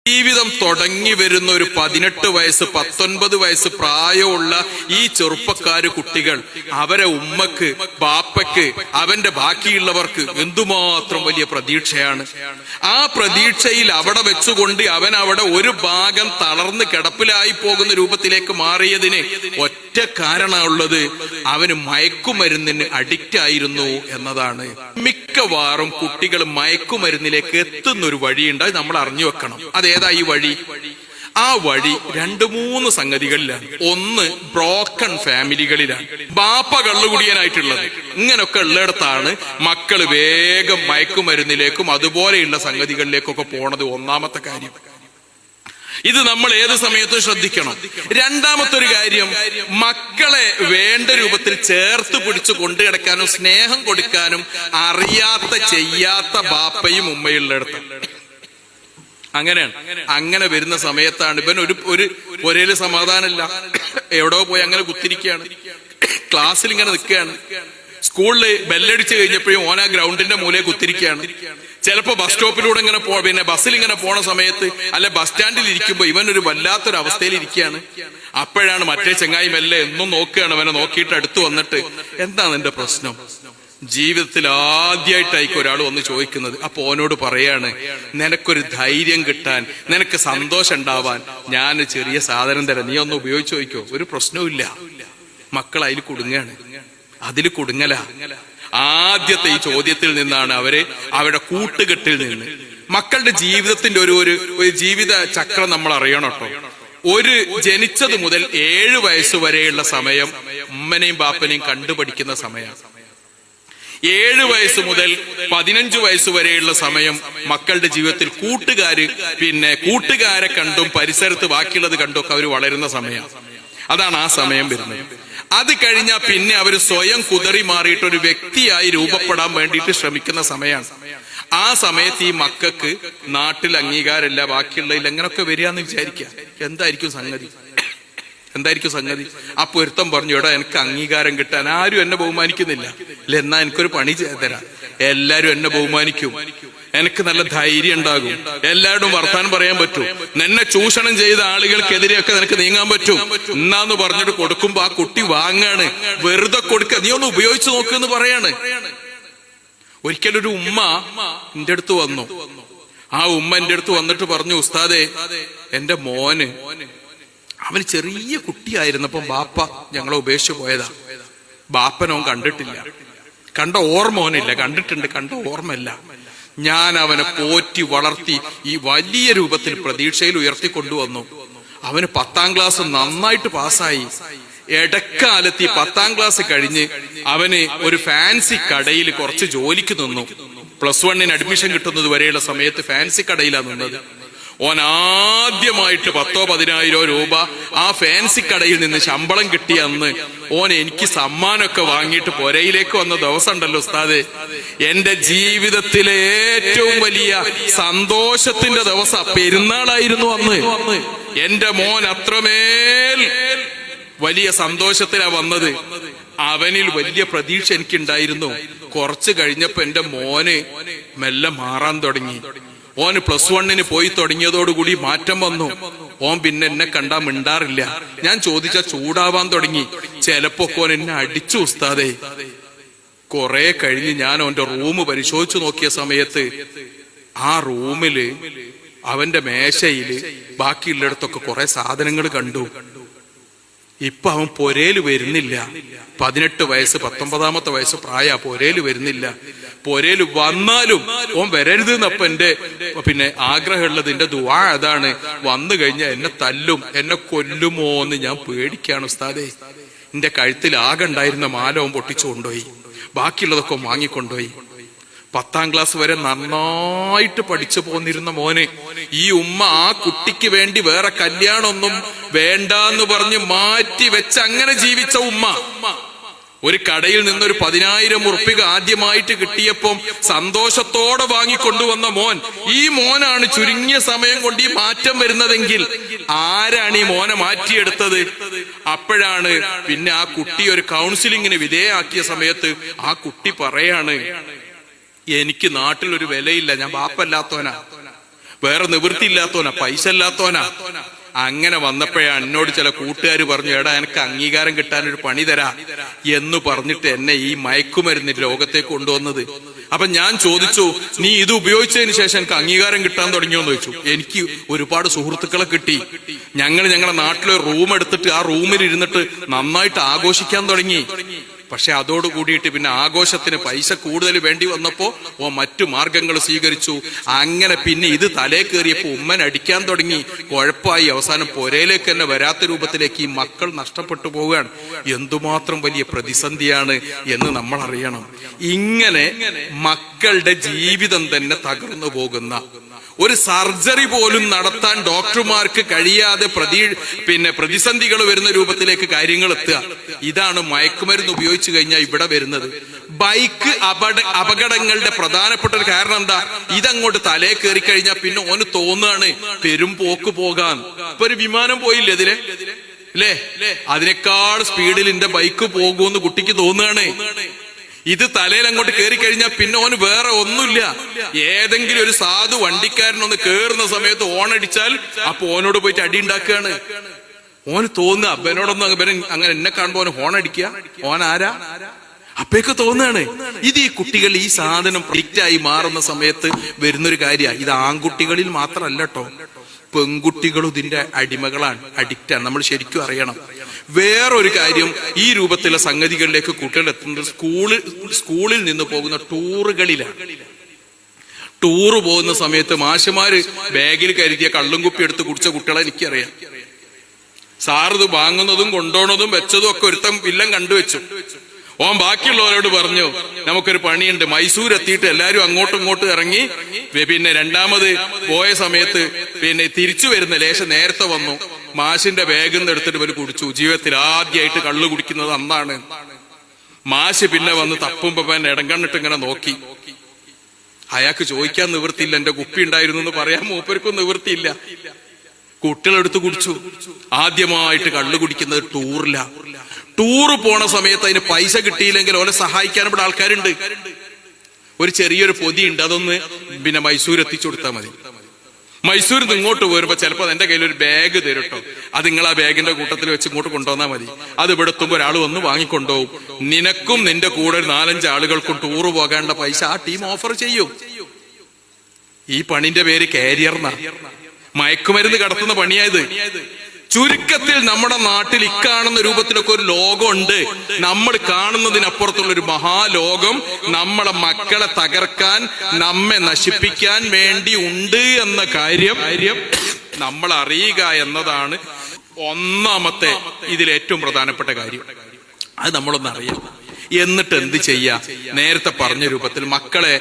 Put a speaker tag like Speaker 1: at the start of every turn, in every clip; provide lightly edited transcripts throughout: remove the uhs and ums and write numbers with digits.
Speaker 1: ജീവിതം തുടങ്ങി വരുന്ന ഒരു 18 വയസ്സ് 19 വയസ്സ് പ്രായമുള്ള ഈ ചെറുപ്പക്കാര് കുട്ടികൾ അവരെ ഉമ്മക്ക് ബാപ്പയ്ക്ക് അവന്റെ ബാക്കിയുള്ളവർക്ക് എന്തുമാത്രം വലിയ പ്രതീക്ഷയാണ്. ആ പ്രതീക്ഷയിൽ അവിടെ വെച്ചുകൊണ്ട് അവൻ അവിടെ ഒരു ഭാഗം തളർന്ന് കിടപ്പിലായി പോകുന്ന രൂപത്തിലേക്ക് മാറിയതിന് ഒറ്റ കാരണമുള്ളത് അവന് മയക്കുമരുന്നിന് അഡിക്റ്റ് ആയിരുന്നു എന്നതാണ്. മിക്കവാറും കുട്ടികൾ മയക്കുമരുന്നിലേക്ക് എത്തുന്ന ഒരു വഴിയുണ്ട്, അത് നമ്മൾ അറിഞ്ഞു വെക്കണം. അതേതാ ഈ വഴി? ആ വഴി 2-3 സംഗതികളിലാണ്. ഒന്ന്, ബ്രോക്കൺ ഫാമിലികളിലാണ്. ബാപ്പ കള്ളുകുടിയനായിട്ടുള്ളത്. ഇങ്ങനൊക്കെ ഉള്ളിടത്താണ് മക്കള് വേഗം മയക്കുമരുന്നിലേക്കും അതുപോലെയുള്ള സംഗതികളിലേക്കൊക്കെ പോണത്. ഒന്നാമത്തെ കാര്യം ഇത് നമ്മൾ ഏത് സമയത്തും ശ്രദ്ധിക്കണം. രണ്ടാമത്തെ ഒരു കാര്യം, മക്കളെ വേണ്ട രൂപത്തിൽ ചേർത്ത് പിടിച്ച് കൊണ്ടുകിടക്കാനും സ്നേഹം കൊടുക്കാനും അറിയാത്ത ചെയ്യാത്ത ബാപ്പയും ഉമ്മയുള്ളിടത്ത്. അങ്ങനെയാണ്. അങ്ങനെ വരുന്ന സമയത്താണ് ഇവൻ ഒരു ഒരേല് സമാധാനമില്ല, എവിടോ പോയി അങ്ങനെ കുത്തിരിക്കുകയാണ്, ക്ലാസ്സിൽ ഇങ്ങനെ നിൽക്കുകയാണ്. സ്കൂളില് ബെല്ലടിച്ച് കഴിഞ്ഞപ്പോഴും ഓൻ ആ ഗ്രൗണ്ടിന്റെ മൂലയെ കുത്തിരിക്കുകയാണ്. ചിലപ്പോ ബസ് സ്റ്റോപ്പിലൂടെ ഇങ്ങനെ പിന്നെ ബസ്സിൽ ഇങ്ങനെ പോണ സമയത്ത് അല്ലെ ബസ് സ്റ്റാൻഡിൽ ഇരിക്കുമ്പോ ഇവനൊരു വല്ലാത്തൊരു അവസ്ഥയിൽ ഇരിക്കുകയാണ്. അപ്പോഴാണ് മറ്റേ ചെങ്ങായി മെല്ലെ എന്നും നോക്കുകയാണ്. അവനെ നോക്കിയിട്ട് അടുത്ത് വന്നിട്ട്, എന്താണ് എന്റെ പ്രശ്നം? ജീവിതത്തിൽ ആദ്യമായിട്ടായിരിക്കും ഒരാൾ വന്ന് ചോദിക്കുന്നത്. അപ്പൊ ഓനോട് പറയാണ്, നിനക്കൊരു ധൈര്യം കിട്ടാൻ, നിനക്ക് സന്തോഷം ഉണ്ടാവാൻ ഞാൻ ചെറിയ സാധനം തരാം, നീ ഒന്ന് ഉപയോഗിച്ച് നോക്കിക്കോ, ഒരു പ്രശ്നവും ഇല്ല. മക്കൾ അതിൽ കുടുങ്ങാണ്, അതിൽ കുടുങ്ങല. ആദ്യത്തെ ഈ ചോദ്യത്തിൽ നിന്നാണ് അവരുടെ കൂട്ടുകെട്ടിൽ നിന്ന് മക്കളുടെ ജീവിതത്തിന്റെ ഒരു ജീവിത ചക്രം നമ്മൾ അറിയണം കേട്ടോ. ജനിച്ചത് മുതൽ 7 വയസ്സ് വരെയുള്ള സമയം ഉമ്മനെയും ബാപ്പനെയും കണ്ടുപഠിക്കുന്ന സമയമാണ്. 7 വയസ്സ് മുതൽ 15 വയസ്സ് വരെയുള്ള സമയം മക്കളുടെ ജീവിതത്തിൽ കൂട്ടുകാരെ കണ്ടും പരിസരത്ത് ബാക്കിയുള്ളത് കണ്ടും ഒക്കെ അവർ വളരുന്ന സമയമാണ്. അതാണ് ആ സമയം വരുന്നത്. അത് കഴിഞ്ഞാൽ പിന്നെ അവർ സ്വയം കുതറി മാറിയിട്ട് ഒരു വ്യക്തിയായി രൂപപ്പെടാൻ വേണ്ടിയിട്ട് ശ്രമിക്കുന്ന സമയമാണ്. ആ സമയത്ത് ഈ മക്കൾക്ക് നാട്ടിൽ അംഗീകാരമില്ല, ബാക്കിയുള്ളതിൽ എങ്ങനെയൊക്കെ വരികയെന്ന് വിചാരിക്കുക. എന്തായിരിക്കും സംഗതി? ആ പൊരുത്തം പറഞ്ഞു, എടാ എനിക്ക് അംഗീകാരം കിട്ടാൻ ആരും എന്നെ ബഹുമാനിക്കുന്നില്ല, എന്നാ എനിക്കൊരു പണി തരാം, എല്ലാരും എന്നെ ബഹുമാനിക്കും, എനിക്ക് നല്ല ധൈര്യം ഉണ്ടാകും, എല്ലാവരും വർത്താനം പറയാൻ പറ്റും, നിന്നെ ചൂഷണം ചെയ്ത ആളുകൾക്കെതിരെയൊക്കെ നിനക്ക് നീങ്ങാൻ പറ്റും എന്നാന്ന് പറഞ്ഞിട്ട് കൊടുക്കുമ്പോ ആ കുട്ടി വാങ്ങാണ്. വെറുതെ കൊടുക്കുക, നീ ഒന്ന് ഉപയോഗിച്ചു നോക്കുമെന്ന് പറയാണ്. ഒരിക്കലൊരു ഉമ്മ എന്റെ അടുത്ത് വന്നു. ആ ഉമ്മ എന്റെ അടുത്ത് വന്നിട്ട് പറഞ്ഞു, ഉസ്താദേ, എന്റെ മോന് അവന് ചെറിയ കുട്ടിയായിരുന്നപ്പം ബാപ്പ ഞങ്ങളെ ഉപേക്ഷിച്ച് പോയതാ. ബാപ്പനവൻ കണ്ടിട്ടില്ല, കണ്ട ഓർമ്മ അവനില്ല, കണ്ടിട്ടുണ്ട് കണ്ട ഓർമ്മയില്ല. ഞാൻ അവനെ പോറ്റി വളർത്തി ഈ വലിയ രൂപത്തിൽ പ്രതീക്ഷയിൽ ഉയർത്തിക്കൊണ്ടുവന്നു. അവന് 10ാം ക്ലാസ് നന്നായിട്ട് പാസ്സായി. ഇടക്കാലത്ത് ഈ 10ാം ക്ലാസ് കഴിഞ്ഞ് അവന് ഒരു ഫാൻസി കടയിൽ കുറച്ച് ജോലിക്ക് നിന്നു. +1 അഡ്മിഷൻ കിട്ടുന്നത് വരെയുള്ള സമയത്ത് ഫാൻസി കടയിലാണ് നിന്നത്. ഓൻ ആദ്യമായിട്ട് 10,000-10,000 രൂപ ആ ഫാൻസി കടയിൽ നിന്ന് ശമ്പളം കിട്ടിയ അന്ന് ഓൻ എനിക്ക് സമ്മാനമൊക്കെ വാങ്ങിയിട്ട് പുരയിലേക്ക് വന്ന ദിവസം ഉണ്ടല്ലോ ഉസ്താദേ, എന്റെ ജീവിതത്തിലെ ഏറ്റവും വലിയ സന്തോഷത്തിന്റെ ദിവസം പെരുന്നാളായിരുന്നു അന്ന്. എന്റെ മോൻ അത്രമേൽ വലിയ സന്തോഷത്തിലാ വന്നത്. അവനിൽ വലിയ പ്രതീക്ഷ എനിക്കുണ്ടായിരുന്നു. കുറച്ച് കഴിഞ്ഞപ്പോ എന്റെ മോന് മെല്ലെ മാറാൻ തുടങ്ങി. ഓന് +1 പോയി തുടങ്ങിയതോടുകൂടി മാറ്റം വന്നു. ഓൻ പിന്നെ എന്നെ കണ്ടാ മിണ്ടാറില്ല. ഞാൻ ചോദിച്ചാ ചൂടാവാൻ തുടങ്ങി. ചിലപ്പോ ഓൻ എന്നെ അടിച്ചു ഉസ്താദേ. കുറെ കഴിഞ്ഞ് ഞാൻ അവന്റെ റൂം പരിശോധിച്ചു നോക്കിയ സമയത്ത് ആ റൂമില് അവന്റെ മേശയില് ബാക്കിയുള്ളിടത്തൊക്കെ കുറെ സാധനങ്ങൾ കണ്ടു. ഇപ്പൊ അവൻ പൊരേല് വരുന്നില്ല. 18 വയസ്സ് 19ാമത്തെ വയസ്സ് പ്രായ, പൊരേല് വരുന്നില്ല. പൊരേല് വന്നാലും ഓൻ വരരുത് എന്നപ്പ എന്റെ ആഗ്രഹമുള്ളത്, എന്റെ ദുആ അതാണ്. വന്നു കഴിഞ്ഞാൽ എന്നെ തല്ലും, എന്നെ കൊല്ലുമോ എന്ന് ഞാൻ പേടിക്കാണ് ഉസ്താദേ. എന്റെ കഴുത്തിൽ ആകെ ഉണ്ടായിരുന്ന മാല ഓൻ പൊട്ടിച്ചു കൊണ്ടുപോയി, ബാക്കിയുള്ളതൊക്കെ വാങ്ങിക്കൊണ്ടുപോയി. 10ാം ക്ലാസ് വരെ നന്നായിട്ട് പഠിച്ചു പോന്നിരുന്ന മോനെ ഈ ഉമ്മ ആ കുട്ടിക്ക് വേണ്ടി വേറെ കല്യാണമൊന്നും വേണ്ടാന്ന് പറഞ്ഞ് മാറ്റി വെച്ച് അങ്ങനെ ജീവിച്ച ഉമ്മ ഒരു കടയിൽ നിന്നൊരു 10,000 ഉറുപ്പിക ആദ്യമായിട്ട് കിട്ടിയപ്പം സന്തോഷത്തോടെ വാങ്ങിക്കൊണ്ടുവന്ന മോൻ, ഈ മോനാണ് ചുരുങ്ങിയ സമയം കൊണ്ട് ഈ മാറ്റം വരുന്നതെങ്കിൽ ആരാണ് ഈ മോനെ മാറ്റിയെടുത്തത്? അപ്പോഴാണ് പിന്നെ ആ കുട്ടി ഒരു കൗൺസിലിങ്ങിന് വിധേയമാക്കിയ സമയത്ത് ആ കുട്ടി പറയാണ്, എനിക്ക് നാട്ടിലൊരു വിലയില്ല, ഞാൻ ബാപ്പല്ലാത്തവനാ, വേറെ നിവൃത്തിയില്ലാത്തോനാ, പൈസ ഇല്ലാത്തോനാ. അങ്ങനെ വന്നപ്പോഴാണ് എന്നോട് ചില കൂട്ടുകാർ പറഞ്ഞു, എടാ എനിക്ക് അംഗീകാരം കിട്ടാനൊരു പണി തരാ എന്ന് പറഞ്ഞിട്ട് എന്നെ ഈ മയക്കുമരുന്നിന്റെ ലോകത്തേക്ക് കൊണ്ടുവന്നത്. അപ്പൊ ഞാൻ ചോദിച്ചു, നീ ഇത് ഉപയോഗിച്ചതിന് ശേഷം എനിക്ക് അംഗീകാരം കിട്ടാൻ തുടങ്ങിയോന്ന് ചോദിച്ചു. എനിക്ക് ഒരുപാട് സുഹൃത്തുക്കളെ കിട്ടി. ഞങ്ങളുടെ നാട്ടിലെ റൂം എടുത്തിട്ട് ആ റൂമിൽ ഇരുന്നിട്ട് നന്നായിട്ട് ആഘോഷിക്കാൻ തുടങ്ങി. പക്ഷെ അതോട് കൂടിയിട്ട് പിന്നെ ആഘോഷത്തിന് പൈസ കൂടുതൽ വേണ്ടി വന്നപ്പോ മറ്റു മാർഗങ്ങൾ സ്വീകരിച്ചു. അങ്ങനെ പിന്നെ ഇത് തലേ കയറിയപ്പോ ഉമ്മൻ അടിക്കാൻ തുടങ്ങി. കുഴപ്പമായി. അവസാനം പുരയിലേക്ക് തന്നെ വരാത്ത രൂപത്തിലേക്ക് ഈ മക്കൾ നഷ്ടപ്പെട്ടു പോവുകയാണ്. എന്തുമാത്രം വലിയ പ്രതിസന്ധിയാണ് എന്ന് നമ്മൾ അറിയണം. ഇങ്ങനെ മക്കളുടെ ജീവിതം തന്നെ തകർന്നു പോകുന്ന, ഒരു സർജറി പോലും നടത്താൻ ഡോക്ടർമാർക്ക് കഴിയാതെ പ്രതിസന്ധികൾ വരുന്ന രൂപത്തിലേക്ക് കാര്യങ്ങൾ എത്തുക. ഇതാണ് മയക്കുമരുന്ന് ഉപയോഗിച്ചു കഴിഞ്ഞാൽ ഇവിടെ വരുന്നത്. ബൈക്ക് അപകടങ്ങളുടെ പ്രധാനപ്പെട്ട ഒരു കാരണം എന്താ? ഇതങ്ങോട്ട് തലേ കയറി കഴിഞ്ഞാൽ പിന്നെ ഓന് തോന്നുകയാണ് പെരും പോക്ക് പോകാൻ. ഇപ്പൊ ഒരു വിമാനം പോയില്ലേ ഇതിലെ, അല്ലേ? അതിനേക്കാൾ സ്പീഡിൽ എന്റെ ബൈക്ക് പോകുമെന്ന് കുട്ടിക്ക് തോന്നുകയാണ്. ഇത് തലയിൽ അങ്ങോട്ട് കയറി കഴിഞ്ഞാൽ പിന്നെ ഓന് വേറെ ഒന്നുമില്ല. ഏതെങ്കിലും ഒരു സാധു വണ്ടിക്കാരനൊന്ന് കേറുന്ന സമയത്ത് ഓണടിച്ചാൽ അപ്പൊ ഓനോട് പോയിട്ട് അടി ഉണ്ടാക്കുകയാണ്. ഓന് തോന്നുക അപ്പനോടൊന്നും അങ്ങനെ എന്നെ കാണുമ്പോ ഓന് ഹോണടിക്കുക, ഓൻ ആരാ അപ്പയൊക്കെ തോന്നുകയാണ്. ഇത് ഈ കുട്ടികൾ ഈ സാധനം പ്രിക്റ്റായി മാറുന്ന സമയത്ത് വരുന്നൊരു കാര്യമാണ്. ഇത് ആൺകുട്ടികളിൽ മാത്രമല്ല കേട്ടോ, പെൺകുട്ടികളും ഇതിന്റെ അടിമകളാണ്, അഡിക്റ്റാണ്. നമ്മൾ ശരിക്കും അറിയണം. വേറൊരു കാര്യം, ഈ രൂപത്തിലുള്ള സംഗതികളിലേക്ക് കുട്ടികൾ എത്തുന്നത് സ്കൂളിൽ നിന്ന് പോകുന്ന ടൂറുകളിലാണ്. ടൂറ് പോകുന്ന സമയത്ത് മാഷുമാര് ബാഗിൽ കരുതിയ കള്ളും കുപ്പി എടുത്ത് കുടിച്ച കുട്ടികളെ എനിക്കറിയാം. സാറിത് വാങ്ങുന്നതും കൊണ്ടുപോകുന്നതും വെച്ചതും ഒക്കെ ഒരുത്തം വില്ലൻ കണ്ടുവെച്ചു. ഓൻ ബാക്കിയുള്ളവരോട് പറഞ്ഞു, നമുക്കൊരു പണിയുണ്ട്. മൈസൂർ എത്തിയിട്ട് എല്ലാരും അങ്ങോട്ടും ഇങ്ങോട്ടും ഇറങ്ങി. പിന്നെ രണ്ടാമത് പോയ സമയത്ത് പിന്നെ തിരിച്ചു വരുന്ന ലേശം നേരത്തെ വന്നു. മാഷിന്റെ ബാഗിൽ നിന്ന് എടുത്തിട്ട് ഇവര് കുടിച്ചു. ജീവിതത്തിൽ ആദ്യമായിട്ട് കള്ളു കുടിക്കുന്നത് അന്നാണ്. മാഷ് പിന്നെ വന്ന് തപ്പുമ്പോ ഇടം കണ്ണിട്ട് ഇങ്ങനെ നോക്കി. അയാൾക്ക് ചോദിക്കാൻ നിവൃത്തിയില്ല, എന്റെ കുപ്പി ഉണ്ടായിരുന്നു എന്ന് പറയാൻ മൂപ്പർക്കും നിവൃത്തിയില്ല. കുട്ടികളെടുത്ത് കുടിച്ചു. ആദ്യമായിട്ട് കള്ളു കുടിക്കുന്നത് ടൂറില. ടൂറ് പോണ സമയത്ത് അതിന് പൈസ കിട്ടിയില്ലെങ്കിൽ ഓലെ സഹായിക്കാൻ ഇവിടെ ആൾക്കാരുണ്ട്. ഒരു ചെറിയൊരു പൊതിയുണ്ട്, അതൊന്ന് പിന്നെ മൈസൂർ എത്തിച്ചു കൊടുത്താൽ മതി. മൈസൂരിൽ നിന്ന് ഇങ്ങോട്ട് പോരുമ്പോ ചിലപ്പോ എന്റെ കയ്യിൽ ഒരു ബാഗ് തരും കേട്ടോ, അത് നിങ്ങൾ ആ ബാഗിന്റെ കൂട്ടത്തിൽ വെച്ച് ഇങ്ങോട്ട് കൊണ്ടുവന്നാൽ മതി. അത് ഇവിടെ എത്തുമ്പോ ഒരാൾ വന്ന് വാങ്ങിക്കൊണ്ടുപോകും. നിനക്കും നിന്റെ കൂടെ ഒരു 4-5 ആളുകൾക്കും ടൂറ് പോകാനുള്ള പൈസ ആ ടീം ഓഫർ ചെയ്യും. ഈ പണിന്റെ പേര് കാരിയർന്നാ, മയക്കുമരുന്ന് കടത്തുന്ന പണിയായത്. ചുരുക്കത്തിൽ നമ്മുടെ നാട്ടിൽ ഇക്കാണുന്ന രൂപത്തിലൊക്കെ ഒരു ലോകമുണ്ട്. നമ്മൾ കാണുന്നതിനപ്പുറത്തുള്ള ഒരു മഹാലോകം നമ്മളെ മക്കളെ തകർക്കാൻ, നമ്മെ നശിപ്പിക്കാൻ വേണ്ടി ഉണ്ട് എന്ന കാര്യം നമ്മൾ അറിയുക എന്നതാണ് ഒന്നാമത്തെ ഇതിലേറ്റവും പ്രധാനപ്പെട്ട കാര്യം. അത് നമ്മളൊന്ന് അറിയാം. എന്നിട്ട് എന്ത് ചെയ്യാ? നേരത്തെ പറഞ്ഞ രൂപത്തിൽ മക്കളെ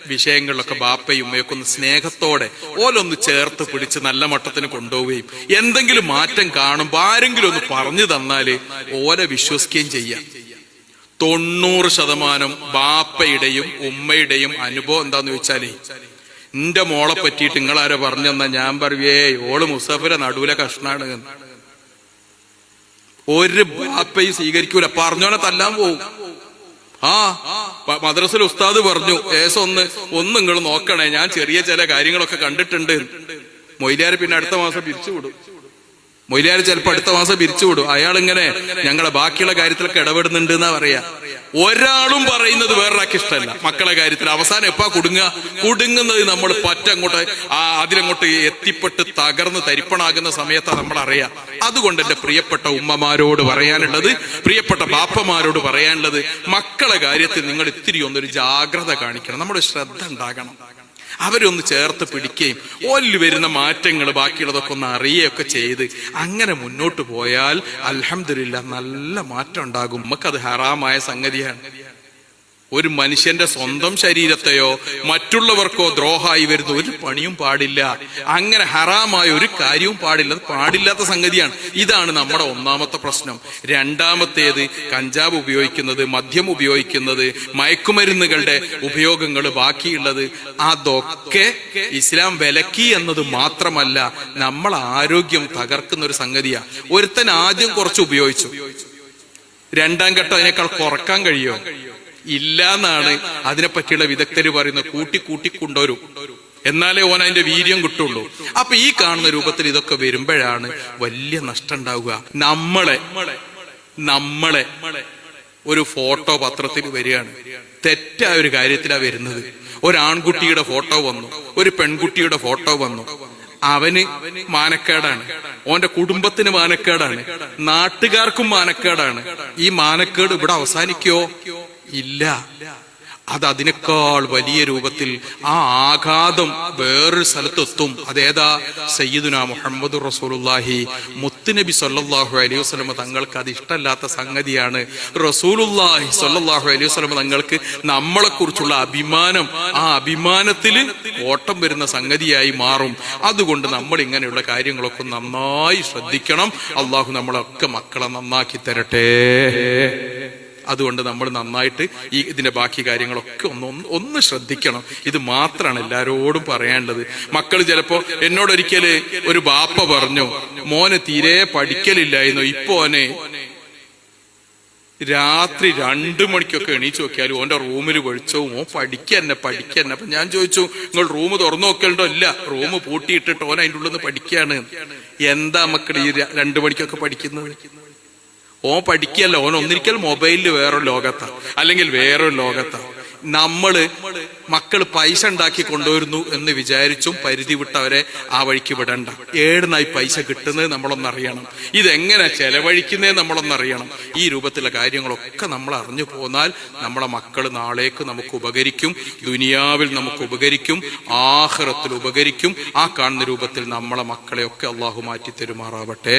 Speaker 1: വിഷയങ്ങളിലൊക്കെ ബാപ്പയും ഉമ്മയൊക്കെ ഒന്ന് സ്നേഹത്തോടെ ഓലൊന്ന് ചേർത്ത് പിടിച്ച് നല്ല മട്ടത്തിന് കൊണ്ടുപോവുകയും എന്തെങ്കിലും മാറ്റം കാണുമ്പോ ആരെങ്കിലും ഒന്ന് പറഞ്ഞു തന്നാല് ഓലെ വിശ്വസിക്കുകയും ചെയ്യാം. 90% ബാപ്പയുടെയും ഉമ്മയുടെയും അനുഭവം എന്താന്ന് ചോദിച്ചാലേ, എന്റെ മോളെ പറ്റിയിട്ട് നിങ്ങളാരോ പറഞ്ഞെന്നാ ഞാൻ പറയുവേ ഓള് മുസഫിന്റെ നടുവിലെ കഷ്ണാണ്. ഒരു ബാപ്പയും സ്വീകരിക്കൂല, പറഞ്ഞോനെ തല്ലാൻ പോവും. മദ്രസയിൽ ഉസ്താദ് പറഞ്ഞു, ഒന്ന് നിങ്ങൾ നോക്കണേ, ഞാൻ ചെറിയ ചില കാര്യങ്ങളൊക്കെ കണ്ടിട്ടുണ്ട്. മൊയ്ലാര് പിന്നെ അടുത്ത മാസം പിരിച്ചുവിടും. മൊയ്ലാര് ചിലപ്പോ അടുത്ത മാസം പിരിച്ചുവിടും. അയാളിങ്ങനെ ഞങ്ങളെ ബാക്കിയുള്ള കാര്യത്തിലൊക്കെ ഇടപെടുന്നുണ്ട് എന്നാ പറയാ. ഒരാളും പറയുന്നത് വേറൊരാൾക്ക് ഇഷ്ടമല്ല മക്കളെ കാര്യത്തിൽ. അവസാനം എപ്പാ കുടുങ്ങുന്നത് നമ്മൾ പറ്റങ്ങോട്ട് അതിലങ്ങോട്ട് എത്തിപ്പെട്ട് തകർന്ന് തരിപ്പണാകുന്ന സമയത്താണ് നമ്മൾ അറിയാം. അതുകൊണ്ട് എന്റെ പ്രിയപ്പെട്ട ഉമ്മമാരോട് പറയാനുള്ളത്, പ്രിയപ്പെട്ട ബാപ്പമാരോട് പറയാനുള്ളത്, മക്കളെ കാര്യത്തിൽ നിങ്ങൾ ഇത്തിരി ഒന്നൊരു ജാഗ്രത കാണിക്കണം. നമ്മുടെ ശ്രദ്ധ ഉണ്ടാകണം. അവരൊന്ന് ചേർത്ത് പിടിക്കുകയും ഓലിൽ വരുന്ന മാറ്റങ്ങൾ ബാക്കിയുള്ളതൊക്കെ ഒന്ന് അറിയുകയൊക്കെ ചെയ്ത് അങ്ങനെ മുന്നോട്ട് പോയാൽ അൽഹംദുലില്ലാഹ് നല്ല മാറ്റം ഉണ്ടാകും. നമുക്കത് ഹറാമായ സംഗതിയാണ്. ഒരു മനുഷ്യന്റെ സ്വന്തം ശരീരത്തെയോ മറ്റുള്ളവർക്കോ ദ്രോഹമായി വരുന്ന ഒരു പണിയും പാടില്ല. അങ്ങനെ ഹറാമായ ഒരു കാര്യവും പാടില്ല. അത് പാടില്ലാത്ത സംഗതിയാണ്. ഇതാണ് നമ്മുടെ ഒന്നാമത്തെ പ്രശ്നം. രണ്ടാമത്തേത് കഞ്ചാവ് ഉപയോഗിക്കുന്നത്, മദ്യം ഉപയോഗിക്കുന്നത്, മയക്കുമരുന്നുകളുടെ ഉപയോഗങ്ങൾ ബാക്കിയുള്ളത്, അതൊക്കെ ഇസ്ലാം വിലക്കി എന്നത് മാത്രമല്ല നമ്മൾ ആരോഗ്യം തകർക്കുന്ന ഒരു സംഗതിയാണ്. ഒരുത്തൻ ആദ്യം കുറച്ച് ഉപയോഗിച്ചു, രണ്ടാം ഘട്ടം അതിനേക്കാൾ കുറക്കാൻ കഴിയുമോ? ഇല്ല എന്നാണ് അതിനെപ്പറ്റിയുള്ള വിദഗ്ധര് പറയുന്നത്. കൂട്ടി കൊണ്ടുവരും. എന്നാലേ ഓൻ അതിന്റെ വീര്യം കിട്ടുള്ളൂ. അപ്പൊ ഈ കാണുന്ന രൂപത്തിൽ ഇതൊക്കെ വരുമ്പോഴാണ് വലിയ നഷ്ടം ഉണ്ടാവുക. നമ്മളെ ഒരു ഫോട്ടോ പത്രത്തിൽ വരികയാണ്, തെറ്റായ ഒരു കാര്യത്തിലാ വരുന്നത്. ഒരാൺകുട്ടിയുടെ ഫോട്ടോ വന്നു, ഒരു പെൺകുട്ടിയുടെ ഫോട്ടോ വന്നു. അവന് മാനക്കേടാണ്, ഓന്റെ കുടുംബത്തിന് മാനക്കേടാണ്, നാട്ടുകാർക്കും മാനക്കേടാണ്. ഈ മാനക്കേട് ഇവിടെ അവസാനിക്കോ? ഇല്ല. അത് അതിനേക്കാൾ വലിയ രൂപത്തിൽ ആ ആഘാതം വേറൊരു സ്ഥലത്തെത്തും. അതേതാ? സയ്യിദുനാ മുഹമ്മദ് റസൂലുള്ളാഹി മുത്തുനബി സ്വല്ലല്ലാഹു അലൈഹി വസല്ലം തങ്ങൾക്ക് അത് ഇഷ്ടമല്ലാത്ത സംഗതിയാണ്. റസൂലുള്ളാഹി സ്വല്ലല്ലാഹു അലൈഹി വസല്ലം തങ്ങൾക്ക് നമ്മളെ കുറിച്ചുള്ള അഭിമാനം, ആ അഭിമാനത്തിൽ ഓട്ടം വരുന്ന സംഗതിയായി മാറും. അതുകൊണ്ട് നമ്മൾ ഇങ്ങനെയുള്ള കാര്യങ്ങളൊക്കെ നന്നായി ശ്രദ്ധിക്കണം. അള്ളാഹു നമ്മളൊക്കെ മക്കളെ നന്നാക്കി തരട്ടെ. അതുകൊണ്ട് നമ്മൾ നന്നായിട്ട് ഇതിന്റെ ബാക്കി കാര്യങ്ങളൊക്കെ ഒന്ന് ശ്രദ്ധിക്കണം. ഇത് മാത്രമാണ് എല്ലാരോടും പറയാനുള്ളത്. മക്കൾ ചിലപ്പോ എന്നോടൊരിക്കല് ഒരു ബാപ്പ പറഞ്ഞു, മോന് തീരെ പഠിക്കലില്ലായിരുന്നു, ഇപ്പൊ ഓനെ രാത്രി 2 മണിക്കൊക്കെ എണീച്ചു നോക്കിയാലും ഓന്റെ റൂമിൽ വെളിച്ചവും, ഓൻ പഠിക്കന്നെ. അപ്പൊ ഞാൻ ചോദിച്ചു, നിങ്ങൾ റൂം തുറന്നു നോക്കലുണ്ടോ? ഇല്ല, റൂം പൂട്ടിയിട്ടിട്ട് ഓൻ അതിൻ്റെ ഉള്ളിൽ നിന്ന് പഠിക്കുകയാണ്. എന്താ മക്കൾ ഈ 2 മണിക്കൊക്കെ പഠിക്കുന്നത്? ഓൻ പഠിക്കല്ല, ഓൻ ഒന്നിരിക്കൽ മൊബൈലിൽ വേറൊരു ലോകത്താ, അല്ലെങ്കിൽ വേറൊരു ലോകത്താ. മക്കള് പൈസ ഉണ്ടാക്കി കൊണ്ടുവരുന്നു എന്ന് വിചാരിച്ചും പരിധി വിട്ടവരെ ആ വഴിക്ക് വിടണ്ട. ഏടുന്നായി പൈസ കിട്ടുന്നത് നമ്മളൊന്നറിയണം, ഇതെങ്ങനെ ചെലവഴിക്കുന്നത് നമ്മളൊന്നറിയണം. ഈ രൂപത്തിലുള്ള കാര്യങ്ങളൊക്കെ നമ്മൾ അറിഞ്ഞു പോന്നാൽ നമ്മളെ മക്കൾ നാളേക്ക് നമുക്ക് ഉപകരിക്കും, ദുനിയാവിൽ നമുക്ക് ഉപകരിക്കും, ആഖിറത്തിൽ ഉപകരിക്കും. ആ കാണുന്ന രൂപത്തിൽ നമ്മളെ മക്കളെയൊക്കെ അള്ളാഹു മാറ്റി തരുമാറാവട്ടെ.